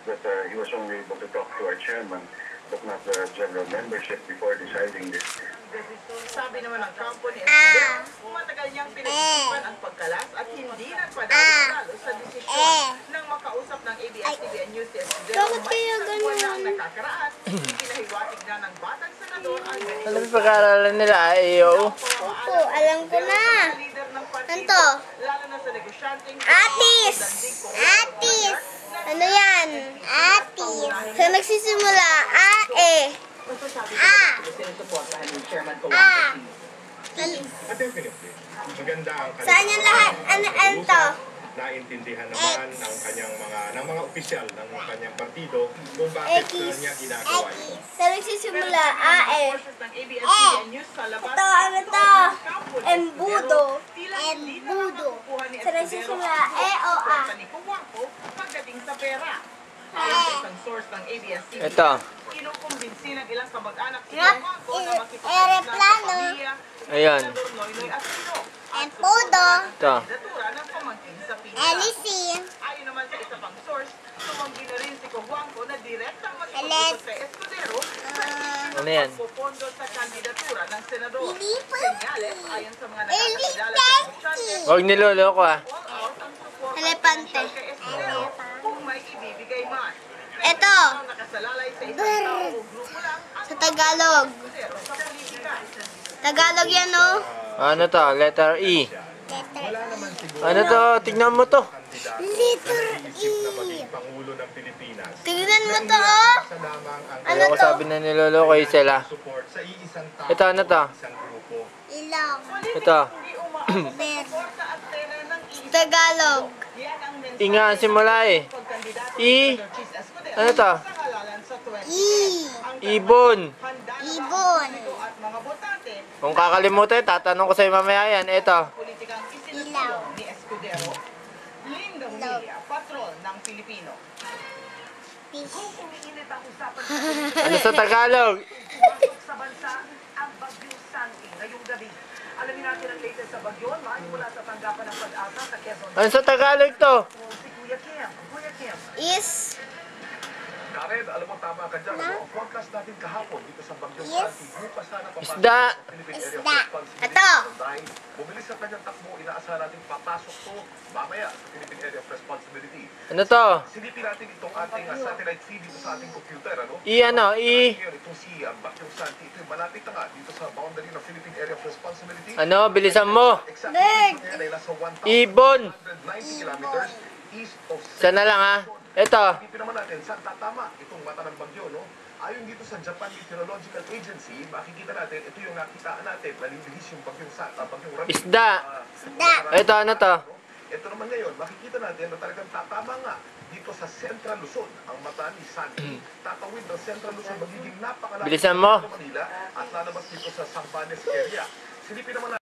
that he was only able to talk to our chairman, but not the general membership before deciding this. Sabi naman ng kampo ni Escudero, matagal niyang pinag-isipan ang pagkalas at hindi nagpadalo sa desisyon ng makausap ng ABS-CBN News si Escudero. May isang buwan na ang nakakaraan, pinahiwatig na ng batang senador ang ganito. Alam mo pag-aaralan nila AO? Opo, alam ko na. Ano? Lalo na sa negosyanteng Atis! Atis! Ano yan? Atis. So nagsisimula, Definitely. Maganda ang Saan yan lahat? Ano to? Naintindihan naman ng mga opisyal ng kanyang partido kung bakit niya ginagawa ito. So nagsisimula, ng ABS-CBN News sa labas. Ito, ano to? Embudo. Embudo. So nagsisimula, o a. Pagdating sa pera. Ayon sa isang source ng ABS-CBN, Ito. kinukumbinsi ng ilang kamag-anak si Rap, Juanco na aeroplano. Ayan. Senador Noynoy Aquino at Embudo. susunod na kandidatura ng pamangkin sa Pinas. Alisin. Ayon naman sa isa pang source, tumanggi na rin si Juanco na direktang makipag-usap kay Escudero sa Ano yan? pagpupondo sa kandidatura ng senador. Ilipan. Senyales, ayon sa mga nakakilala sa negosyante, Huwag niloloko ah. all out ang support Elepante. kay Escudero kung may ibibigay man. Ito, Ang nakasalalay sa isang tao o grupo lang ang sa Tagalog. Escudero sa politika. Tagalog yan, no? Ano to? Letter E. Ano to? Tignan mo to. Letter Isip na maging Pangulo ng Pilipinas. Tignan mo to, oh. Sa lamang ang Ano Ayoko to? sabi na niloloko eh sila. support sa iisang tao, Ito, ano to? isang grupo. Ilong. Ito. Hindi umaabot sa suporta at pera ng iisa. Tagalog. Yan ang mensahe I nga ang simula eh. pagkandidato I. ni Senator Chis Escudero Ano to? sa halalan sa 20. I. Ibon. Handa na ba Ibon. ang publiko at mga botante Kung kakalimutan, tatanong ko sa'yo mamaya yan. Ito. ang politikang isinusulong ni Escudero? Linda Humilla, patrol ng Pilipino. Kung umiinit ang usapan sa politika Ano sa Tagalog? sa bansa, ang Bagyong Santi ngayong gabi. Alamin natin ang latest sa bagyo, mula sa tanggapan ng pag-asa sa Quezon. Ano sa Tagalog to? Si Kuya Kim. Kuya Kim. Is. Karen, alam mo tama ka dyan. Ang forecast natin kahapon dito sa Bagyong Yes. Santi, bukas na napapasok Isda. sa Philippine Area of Isda. Responsibility. Ito. Dahil bumilis ang kanyang takbo, inaasahan natin papasok to mamaya sa Philippine Area of Responsibility. Ano to? Silipin natin itong ating satellite feed dito sa ating computer, ano? I ano? I. Ngayon, itong si Bagyong Santi, ito yung malapit na nga dito sa boundary ng Philippine Area of Responsibility. Ano? Bilisan mo. Exactly, Bird. ito yan ay nasa 1,190 Ibon. kilometers east of Sana lang ha. Ito. Silipin naman natin, saan tatama itong mata ng bagyo, no? Ayon dito sa Japan Meteorological Agency, makikita natin, ito yung nakitaan natin, nalilihis yung bagyong Rabi. Isda. Isda. Ito ano to? Ito naman ngayon, makikita natin na talagang tatama nga dito sa Central Luzon, ang mata ni Santi. Tatawid ng Central Luzon, magiging napakalapit Bilisan mo. sa Manila at lalabas dito sa Sambanes area. Silipin naman natin,